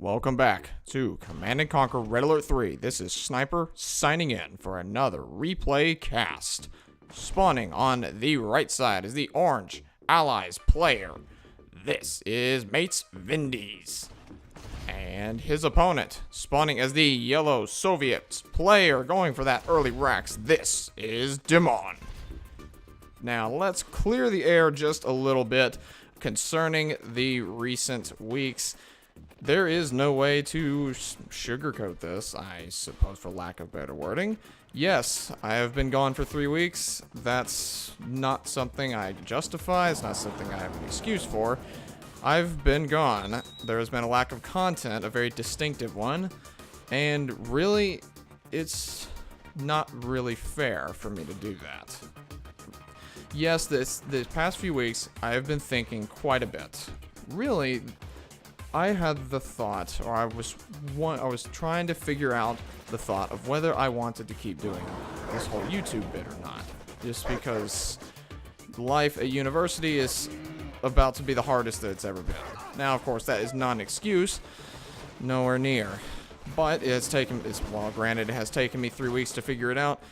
Welcome back to Command & Conquer Red Alert 3. This is Sniper signing in for another replay cast. Spawning on the right side is the orange Allies player. This is Mates Vindies. And his opponent, spawning as the yellow Soviet player, going for that early racks. This is Dimon. Now, let's clear the air just a little bit concerning the recent weeks. There is no way to sugarcoat this, I suppose, for lack of better wording. Yes, I have been gone for 3 weeks. That's not something I justify. It's not something I have an excuse for. I've been gone. There has been a lack of content, a very distinctive one. And really, it's not really fair for me to do that. Yes, this past few weeks, I have been thinking quite a bit. Really, I had the thought, or I was trying to figure out the thought of whether I wanted to keep doing this whole YouTube bit or not. Just because life at university is about to be the hardest that it's ever been. Now, of course, that is not an excuse, nowhere near. But granted, it has taken me 3 weeks to figure it out.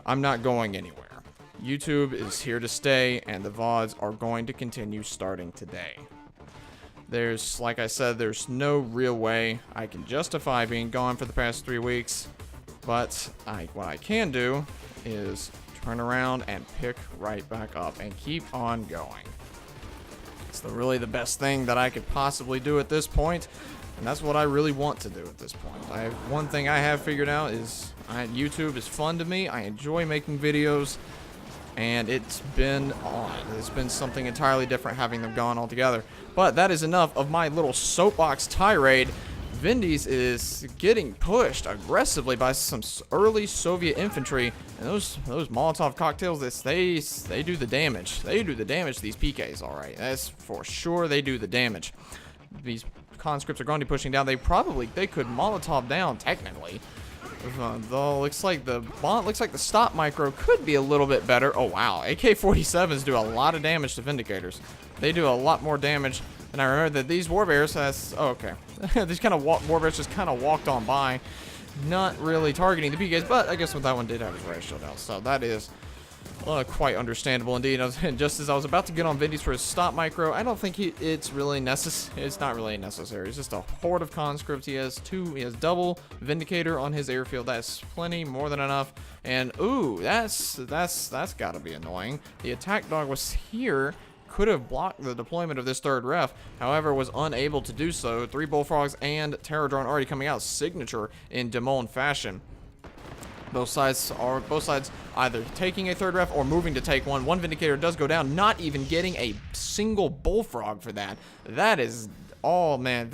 I'm not going anywhere. YouTube is here to stay, and the VODs are going to continue starting today. Like I said, there's no real way I can justify being gone for the past 3 weeks, but what I can do is turn around and pick right back up and keep on going. It's really the best thing that I could possibly do at this point, and that's what I really want to do at this point. One thing I have figured out is YouTube is fun to me. I enjoy making videos. And it's been odd. It's been something entirely different having them gone altogether. But that is enough of my little soapbox tirade. Vindies is getting pushed aggressively by some early Soviet infantry. And those Molotov cocktails, they do the damage. They do the damage to these PKs, alright. That's for sure, they do the damage. These conscripts are going to be pushing down. They could Molotov down, technically. Though looks like the stop micro could be a little bit better. Oh wow, AK-47s do a lot of damage to Vindicators. They do a lot more damage than I remember. That these Warbears these kind of Warbears just kind of walked on by, not really targeting the PKs. But I guess that one did have his ray shield out, so that is quite understandable indeed. Just as I was about to get on Vindies for his stop micro, I don't think it's really necessary. It's not really necessary. It's just a horde of conscripts. He has double Vindicator on his airfield. That's plenty, more than enough. And ooh, that's got to be annoying. The attack dog was here. Could have blocked the deployment of this third ref, however was unable to do so. 3 bullfrogs and terror drone already coming out, signature in Dimon fashion. Both sides either taking a third ref or moving to take one. One Vindicator does go down, not even getting a single bullfrog for that. That is all, man.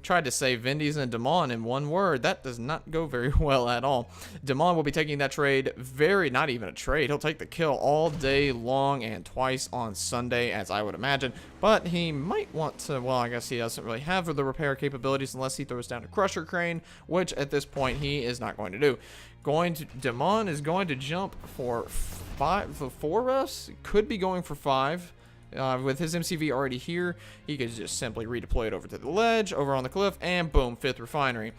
Tried to say Vindies and Dimon in one word. That does not go very well at all. Dimon will be taking that trade not even a trade. He'll take the kill all day long and twice on Sunday, as I would imagine. But he might want to, well, I guess he doesn't really have the repair capabilities unless he throws down a Crusher Crane, which at this point he is not going to do. Dimon is going to jump for 4 refs. Could be going for 5. With his MCV already here, he could just simply redeploy it over to the ledge, over on the cliff, and boom, 5th refinery.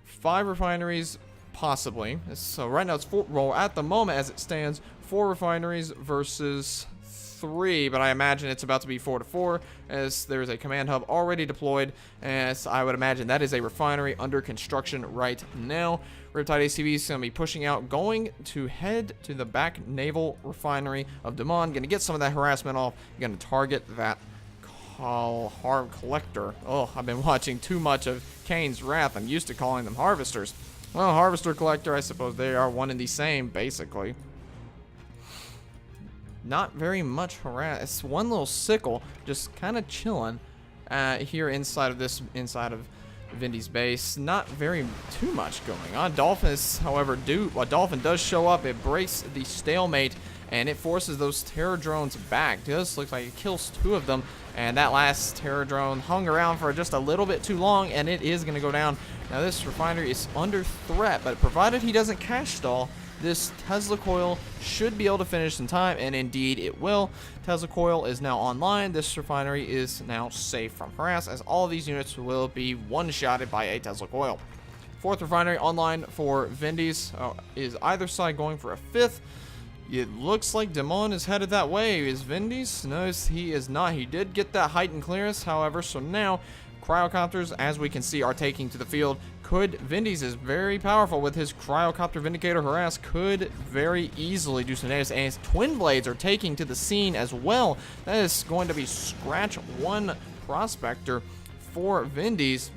5 refineries, possibly. So right now it's 4, well, at the moment as it stands, 4 refineries versus 3, but I imagine it's about to be 4-4, as there's a command hub already deployed, as I would imagine that is a refinery under construction right now. Riptide ACV is going to be pushing out, going to head to the back naval refinery of Dimon. Going to get some of that harassment off. Going to target that collector. Oh, I've been watching too much of Kane's Wrath. I'm used to calling them harvesters. Well, harvester collector, I suppose they are one and the same, basically. Not very much harass. It's one little sickle just kind of chilling here inside of Vindies base. Not too much going on. Dolphins, however, a dolphin does show up. It breaks the stalemate and it forces those terror drones back. This looks like it kills 2 of them, and that last terror drone hung around for just a little bit too long, and it is going to go down. Now this refinery is under threat, but provided he doesn't cash stall, this Tesla coil should be able to finish in time, and indeed it will. Tesla coil is now online. This refinery is now safe from harass, as all of these units will be one-shotted by a Tesla coil. 4th refinery online for Vindies. Is either side going for a 5th? It looks like Dimon is headed that way. Is Vindies? No, he is not. He did get that heightened clearance, however, so now cryocopters, as we can see, are taking to the field. Vindies is very powerful with his cryocopter Vindicator harass, could very easily do some damage, and his twin blades are taking to the scene as well. That is going to be scratch 1 prospector for Vindies.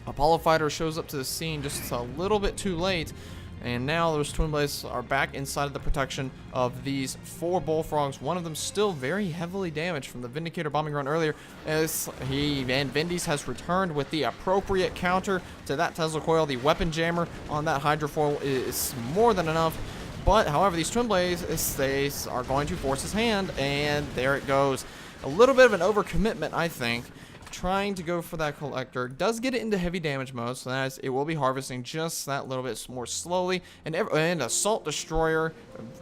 Apollo Fighter shows up to the scene just a little bit too late, and now those twin blades are back inside of the protection of these 4 bullfrogs. One of them still very heavily damaged from the Vindicator bombing run earlier, as Vindies has returned with the appropriate counter to that Tesla coil. The weapon jammer on that hydrofoil is more than enough. But however, these twin blades, they are going to force his hand, and there it goes. A little bit of an overcommitment, I think. Trying to go for that collector, does get it into heavy damage mode, so that it will be harvesting just that little bit more slowly. And assault destroyer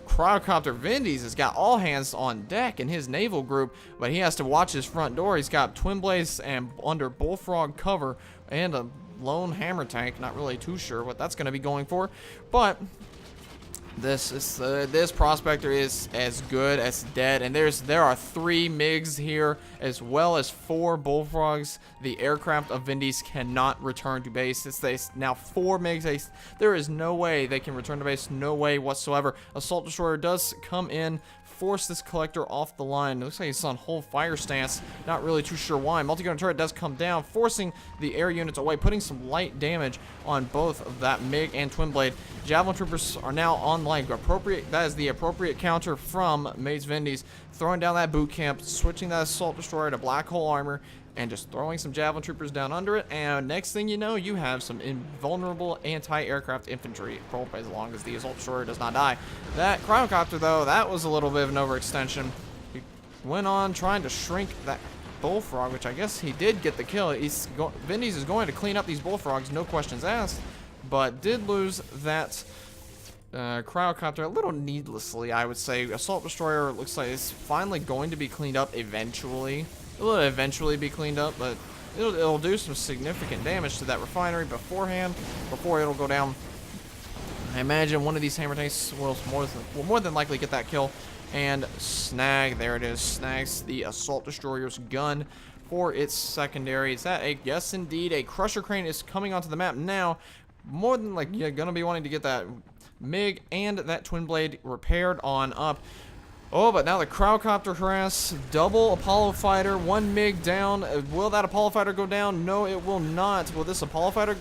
cryocopter Vindies has got all hands on deck in his naval group, but he has to watch his front door. He's got twin blades and under bullfrog cover and a lone hammer tank. Not really too sure what that's going to be going for, but this prospector is as good as dead, and there are 3 MiGs here as well as 4 bullfrogs. The aircraft of Vindies cannot return to base. It's now 4 MiGs. There is no way they can return to base. No way whatsoever. Assault destroyer does come in, force this collector off the line. It looks like he's on hold fire stance. Not really too sure why. Multi-gunner turret does come down, forcing the air units away, putting some light damage on both of that MiG and twin blade. Javelin troopers are now on like appropriate. That is the appropriate counter from Maze Vindies, throwing down that boot camp, switching that assault destroyer to black hole armor, and just throwing some javelin troopers down under it. And next thing you know, you have some invulnerable anti-aircraft infantry, as long as the assault destroyer does not die. That cryocopter, though, that was a little bit of an overextension. He went on trying to shrink that bullfrog, which I guess he did get the kill. Vindies is going to clean up these bullfrogs, no questions asked, but did lose that cryocopter a little needlessly, I would say. Assault destroyer looks like it's finally going to be cleaned up eventually. It will eventually be cleaned up, but it'll do some significant damage to that refinery beforehand, before it'll go down. I imagine one of these hammer tanks will more than likely get that kill and snag. There it is, snags the assault destroyer's gun for its secondary. Is that a yes, indeed? A crusher crane is coming onto the map now. More than like you're gonna be wanting to get that MiG and that twin blade repaired on up. Oh, but now the cryocopter harass, double Apollo fighter, 1 MiG down. Will that Apollo fighter go down? No, it will not. Will this Apollo fighter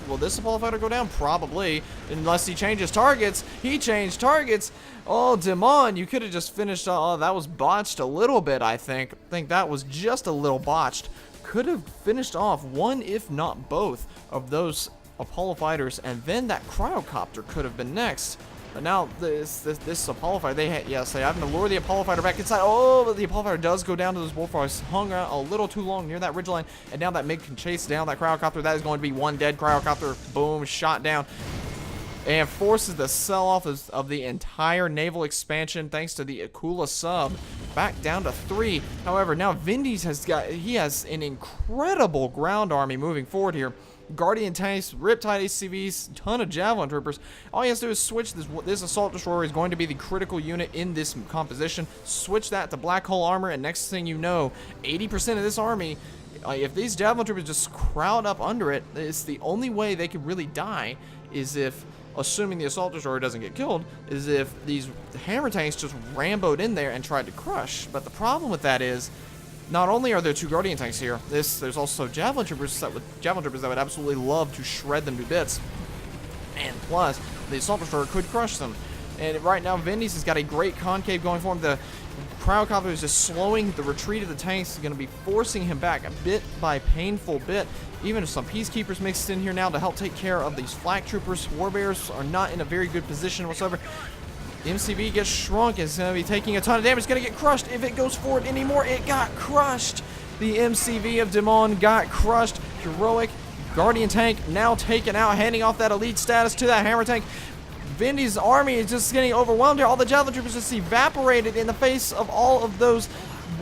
go down? Probably, unless he changes targets. He changed targets. Oh, Dimon, you could have just finished. Oh, that was botched a little bit, I think. I think that was just a little botched. Could have finished off one, if not both, of those Apollo fighters, and then that cryocopter could have been next. But now this Apollo fighter, they having to lure the Apollo fighter back inside. Oh, but the Apollo fighter does go down to those bullfrogs. Hung around a little too long near that ridgeline, and now that MiG can chase down that cryocopter. That is going to be 1 dead cryocopter. Boom, shot down, and forces the sell-off of the entire naval expansion thanks to the Akula sub back down to 3. However, now Vindies has an incredible ground army moving forward here. Guardian tanks, Riptide ACVs, ton of Javelin troopers. All he has to do is switch this assault destroyer is going to be the critical unit in this composition. Switch that to black hole armor, and next thing you know, 80% of this army, if these Javelin troopers just crowd up under it, it's the only way they could really die is if, assuming the assault destroyer doesn't get killed, is if these hammer tanks just ramboed in there and tried to crush. But the problem with that is, not only are there 2 Guardian tanks here, there's also Javelin troopers that would absolutely love to shred them to bits. And plus, the assault destroyer could crush them. And right now, Vindies has got a great concave going for him. The cryocopter is just slowing the retreat of the tanks. Is going to be forcing him back a bit by painful bit. Even if some peacekeepers mixed in here now to help take care of these flak troopers. Warbears are not in a very good position whatsoever. MCV gets shrunk. It's going to be taking a ton of damage. It's going to get crushed. If it goes forward anymore, it got crushed. The MCV of Dimon got crushed. Heroic Guardian Tank now taken out, handing off that elite status to that Hammer Tank. Vindies' army is just getting overwhelmed here. All the Javelin Troopers just evaporated in the face of all of those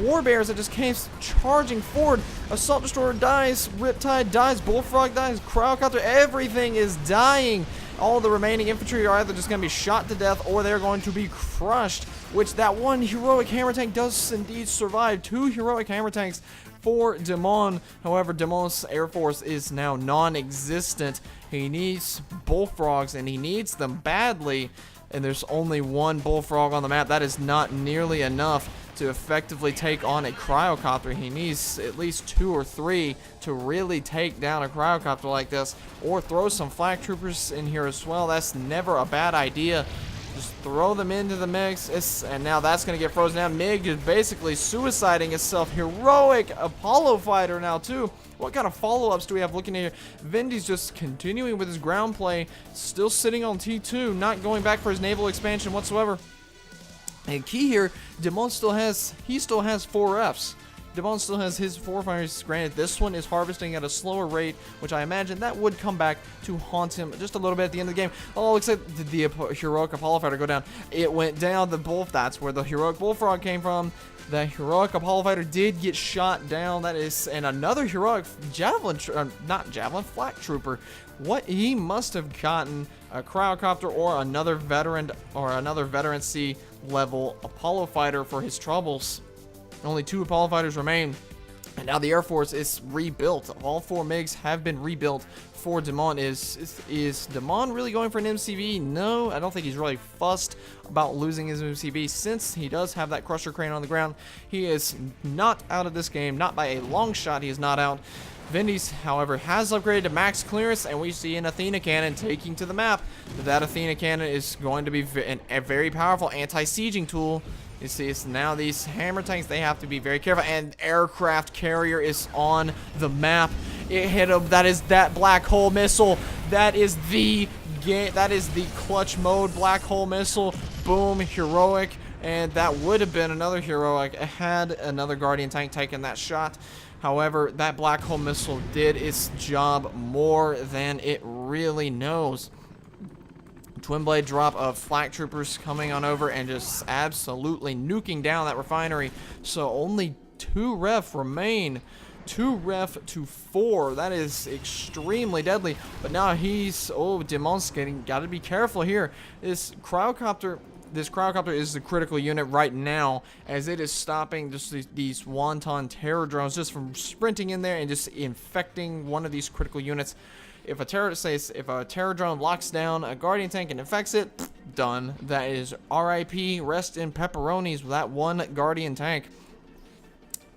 War Bears that just came charging forward. Assault Destroyer dies, Riptide dies, Bullfrog dies, Cryocopter, everything is dying. All the remaining infantry are either just going to be shot to death or they're going to be crushed, which that one heroic Hammer Tank does indeed survive. 2 heroic Hammer Tanks for Dimon. However, Dimon's Air Force is now non-existent. He needs Bullfrogs, and he needs them badly. And there's only 1 Bullfrog on the map. That is not nearly enough to effectively take on a Cryocopter. He needs at least 2 or 3 to really take down a Cryocopter like this, or throw some Flak Troopers in here as well. That's never a bad idea. Just throw them into the mix, and now that's going to get frozen down. MiG is basically suiciding itself. Heroic Apollo fighter now, too. What kind of follow-ups do we have looking at here? Vindies just continuing with his ground play, still sitting on T2, not going back for his naval expansion whatsoever. And key here, Dimon still has 4 Fs. Dimon still has his 4 fighters. Granted, this one is harvesting at a slower rate, which I imagine that would come back to haunt him just a little bit at the end of the game. Oh, looks like the heroic Apollo fighter go down. It went down. That's where the heroic Bullfrog came from. The heroic Apollo fighter did get shot down. That is, and another heroic Flak Trooper. What he must have gotten a Cryocopter or another veteran C level Apollo fighter for his troubles. Only 2 Apollo fighters remain, and now the Air Force is rebuilt. All 4 MiGs have been rebuilt for Dimon. Is Dimon really going for an MCV? No, I don't think he's really fussed about losing his MCV, since he does have that Crusher Crane on the ground. He is not out of this game, not by a long shot. He is not out. Vindies, however, has upgraded to max clearance, and we see an Athena Cannon taking to the map. That Athena Cannon is going to be a very powerful anti-sieging tool. You see, it's now these Hammer Tanks, they have to be very careful, and Aircraft Carrier is on the map. It hit him. That is that Black Hole Missile. That is the clutch mode Black Hole Missile. Boom, heroic, and that would have been another heroic had another Guardian Tank taken that shot. However, that Black Hole Missile did its job more than it really knows. Twin blade drop of Flak Troopers coming on over and just absolutely nuking down that refinery. So only 2 ref remain. 2 ref to 4. That is extremely deadly. But now Dimon's got to be careful here. This Cryocopter is the critical unit right now, as it is stopping just these wanton terror drones just from sprinting in there and just infecting one of these critical units. If a terror drone locks down a Guardian Tank and infects it, done. That is RIP, rest in pepperonis with that one Guardian Tank.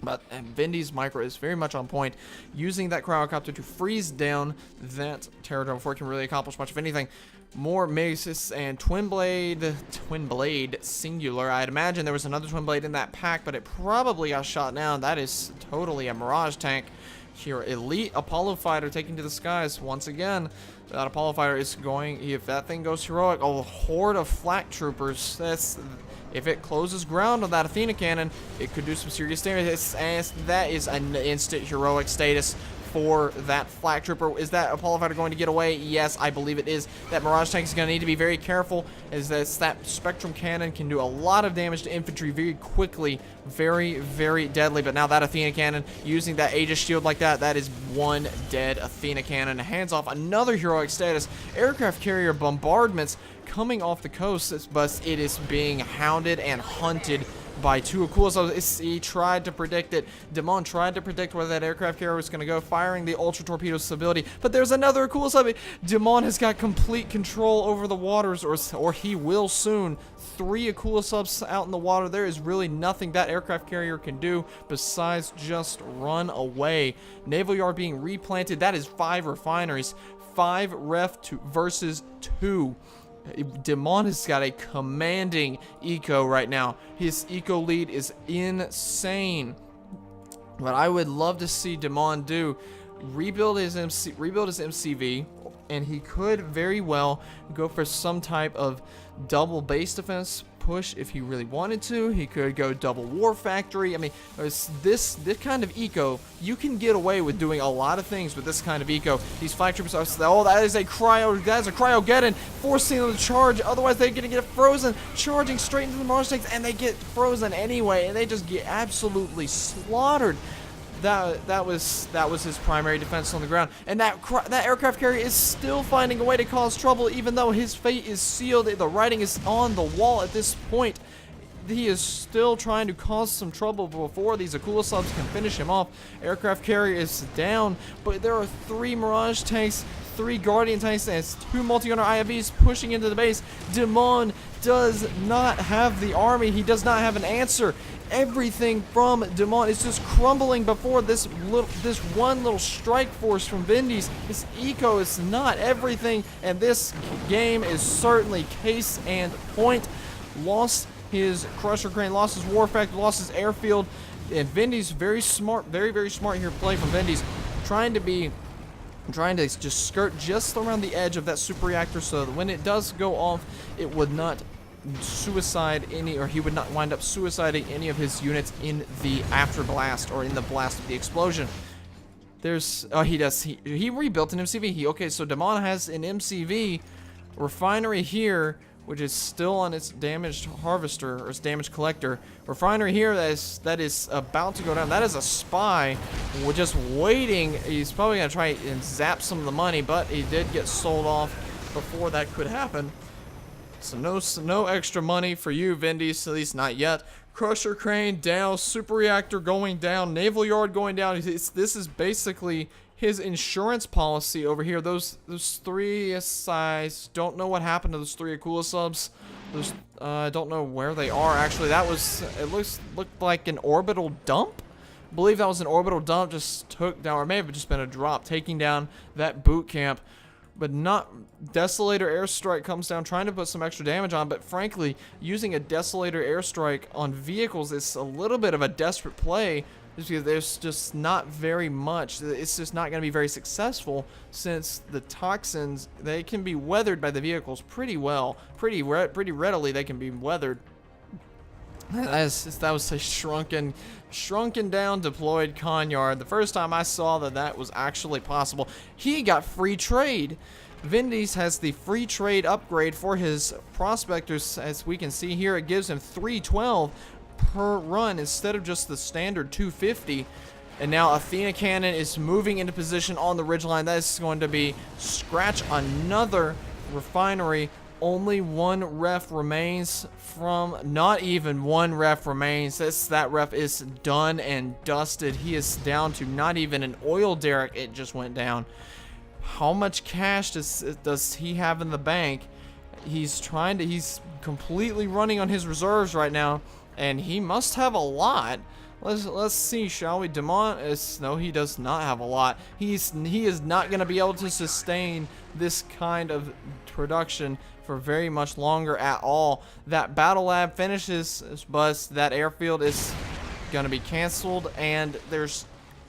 But Vindies Micro is very much on point, using that Cryocopter to freeze down that terror drone before it can really accomplish much of anything. More MiGs and Twin Blade singular. I'd imagine there was another Twin Blade in that pack, but it probably got shot down. That is totally a Mirage tank. Here, elite Apollo fighter taking to the skies once again. That Apollo fighter is going, if that thing goes heroic, a horde of Flak Troopers. If it closes ground on that Athena Cannon, it could do some serious damage. That is an instant heroic status for that Flak Trooper. Is that Apollo fighter going to get away? Yes, I believe it is. That Mirage tank is going to need to be very careful, as that Spectrum Cannon can do a lot of damage to infantry very quickly. Very, very deadly. But now that Athena Cannon, using that Aegis shield like that is 1 dead Athena Cannon. Hands off another heroic status. Aircraft Carrier bombardments coming off the coast, but it is being hounded and hunted by 2 Akula subs. He tried to predict it. Dimon tried to predict where that aircraft carrier was going to go, firing the Ultra Torpedo stability. But there's another Akula sub. Dimon has got complete control over the waters, or he will soon. 3 Akula subs out in the water. There is really nothing that aircraft carrier can do besides just run away. Naval yard being replanted. That is 5 refineries. 5 ref versus 2. Dimon has got a commanding eco right now. His eco lead is insane. What I would love to see Dimon do, rebuild his MCV, and he could very well go for some type of double base defense push if he really wanted to. He could go double war factory. I mean, this kind of eco, you can get away with doing a lot of things with this kind of eco. These flag troopers are, oh, that is a cryogeddon, forcing them to charge, otherwise they're gonna get frozen, charging straight into the Mars tanks, and they get frozen anyway, and they just get absolutely slaughtered. That was his primary defense on the ground, and that aircraft carrier is still finding a way to cause trouble, even though his fate is sealed. The writing is on the wall at this point. He is still trying to cause some trouble before these Akula subs can finish him off. Aircraft carrier is down, but there are 3 Mirage tanks, 3 Guardian tanks, and 2 multi-gunner IFVs pushing into the base. Dimon does not have the army. He does not have an answer. Everything from Dimon is just crumbling before this one little strike force from Vindies. This eco is not everything, and this game is certainly case and point. Lost his Crusher Crane, lost his War Factory, lost his airfield, and Vindies, very smart, very smart here play from Vindies, trying to just skirt just around the edge of that super reactor so that when it does go off, it would not suicide any, or he would not wind up suiciding any of his units in the after blast or in the blast of the explosion. There's he rebuilt an MCV. Okay, so Dimon has an MCV refinery here, which is still on its damaged harvester or its damaged collector. Refinery here that is about to go down. That is a spy. We're just waiting. He's probably gonna try and zap some of the money, but he did get sold off before that could happen. So no extra money for you, Vindies, at least not yet. Crusher Crane down, Super Reactor going down, Naval Yard going down. This is basically his insurance policy over here. Those 3 I don't know what happened to those 3 Akula subs. I don't know where they are actually. It looked like an orbital dump. I believe that was an orbital dump, just took down, or may have just been a drop, taking down that boot camp. But not Desolator airstrike comes down, trying to put some extra damage on, but frankly, using a Desolator airstrike on vehicles is a little bit of a desperate play, just because there's just not very much. It's just not going to be very successful, since the toxins, they can be weathered by the vehicles pretty well, pretty readily. They can be weathered. That was a shrunken down deployed Conyard. The first time I saw that was actually possible. He got free trade. Vindies has the free trade upgrade for his prospectors. As we can see here, it gives him 312 per run instead of just the standard 250. And now Athena Cannon is moving into position on the ridgeline. That is going to be scratch another refinery. Only 1 ref remains from, not even 1 ref remains. That ref is done and dusted. He is down to not even an oil derrick. It just went down. How much cash does he have in the bank? He's completely running on his reserves right now, and he must have a lot. Let's see, shall we? Dimon no, he does not have a lot. He is not going to be able to sustain this kind of production for very much longer at all. That battle lab finishes, but that airfield is going to be canceled, and there's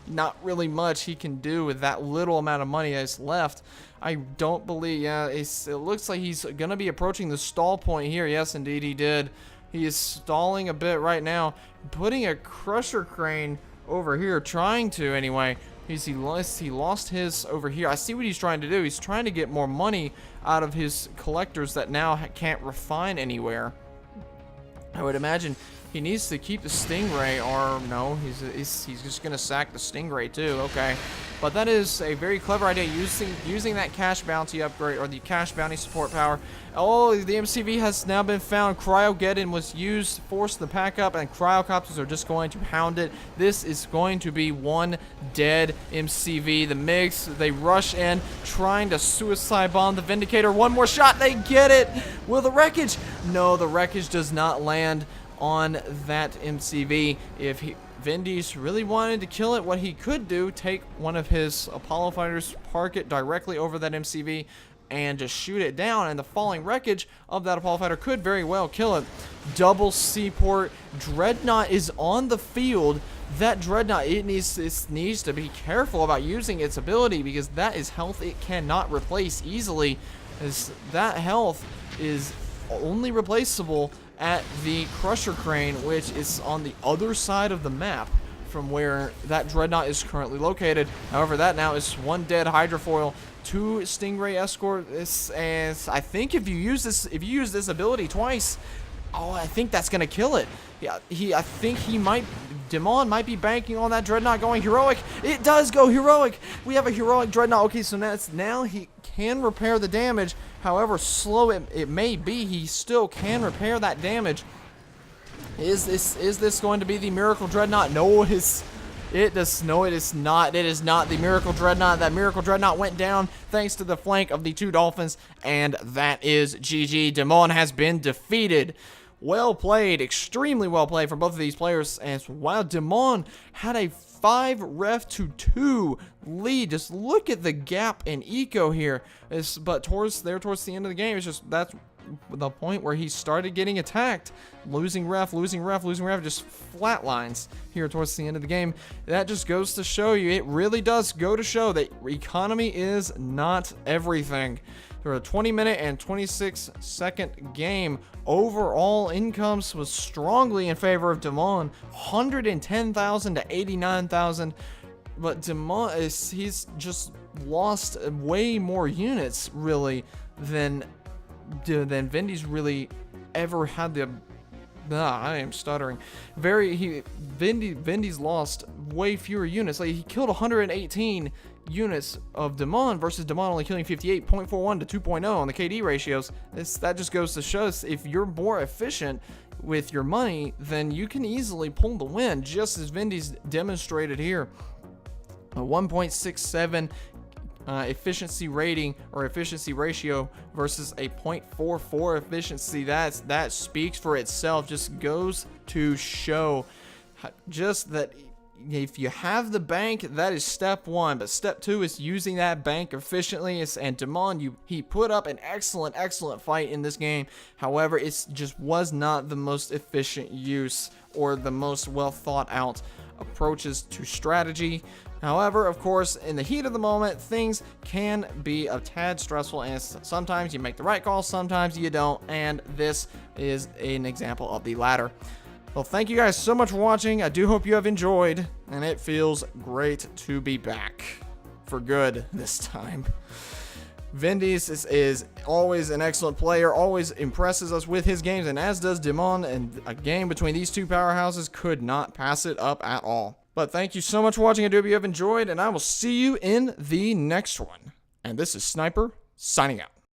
not really much he can do with that little amount of money that's left. I don't believe, it looks like he's going to be approaching the stall point here. Yes, indeed he did. He is stalling a bit right now, putting a Crusher Crane over here, trying to anyway. He lost his over here. I see what he's trying to do. He's trying to get more money out of his collectors that now can't refine anywhere. I would imagine he needs to keep the Stingray, or no, he's just gonna sack the Stingray too. Okay, but that is a very clever idea, using that cash bounty upgrade, or the cash bounty support power. Oh, the MCV has now been found. Cryogeddon was used to force the pack up, and cryocopters are just going to hound it. This is going to be 1 dead MCV. The MiGs, they rush in, trying to suicide bomb the Vindicator. 1 more shot, they get it. Will the wreckage? No, the wreckage does not land on that MCV. If Vindies really wanted to kill it, what he could do, take one of his Apollo fighters, park it directly over that MCV, and just shoot it down, and the falling wreckage of that Apollo fighter could very well kill it. Double seaport. Dreadnought is on the field, that Dreadnought, it needs to be careful about using its ability, because that is health it cannot replace easily, as that health is only replaceable at the Crusher Crane, which is on the other side of the map from where that Dreadnought is currently located. However, that now is 1 dead Hydrofoil, 2 Stingray Escort. I think if you use this ability twice, I think that's gonna kill it. Yeah, I think Dimon might be banking on that Dreadnought going heroic. It does go heroic. We have a heroic Dreadnought. Okay, so now he can repair the damage. However slow it may be, he still can repair that damage. Is this going to be the Miracle Dreadnought? No, it is not. It is not the Miracle Dreadnought. That Miracle Dreadnought went down thanks to the flank of the 2 Dolphins, and that is GG. Dimon has been defeated. Well played, extremely well played from both of these players. And wow, Dimon had a 5 ref to 2 lead. Just look at the gap in eco here. But towards the end of the game, that's the point where he started getting attacked, losing ref, just flat lines here towards the end of the game. That just goes to show you, it really does go to show that economy is not everything. For a 20-minute and 26-second game, overall incomes was strongly in favor of Dimon, 110,000 to 89,000. But Dimon he's just lost way more units really than Vindies really ever had the. I am stuttering. Vindies lost way fewer units. Like, he killed 118 units of Dimon versus Dimon only killing 58.41 to 2.0 on the KD ratios. That just goes to show us, if you're more efficient with your money, then you can easily pull the win, just as Vindies demonstrated here. A 1.67 efficiency rating or efficiency ratio versus a 0.44 efficiency. That speaks for itself. Just goes to show just that if you have the bank, that is step 1, but step 2 is using that bank efficiently. And Dimon, he put up an excellent fight in this game. However, it just was not the most efficient use or the most well thought out approaches to strategy. However, of course, in the heat of the moment, things can be a tad stressful, and sometimes you make the right call, sometimes you don't, and this is an example of the latter. Well, thank you guys so much for watching. I do hope you have enjoyed, and it feels great to be back for good this time. Vindies is always an excellent player, always impresses us with his games, and as does Dimon, and a game between these 2 powerhouses could not pass it up at all. But thank you so much for watching. I do hope you have enjoyed, and I will see you in the next one. And this is Sniper, signing out.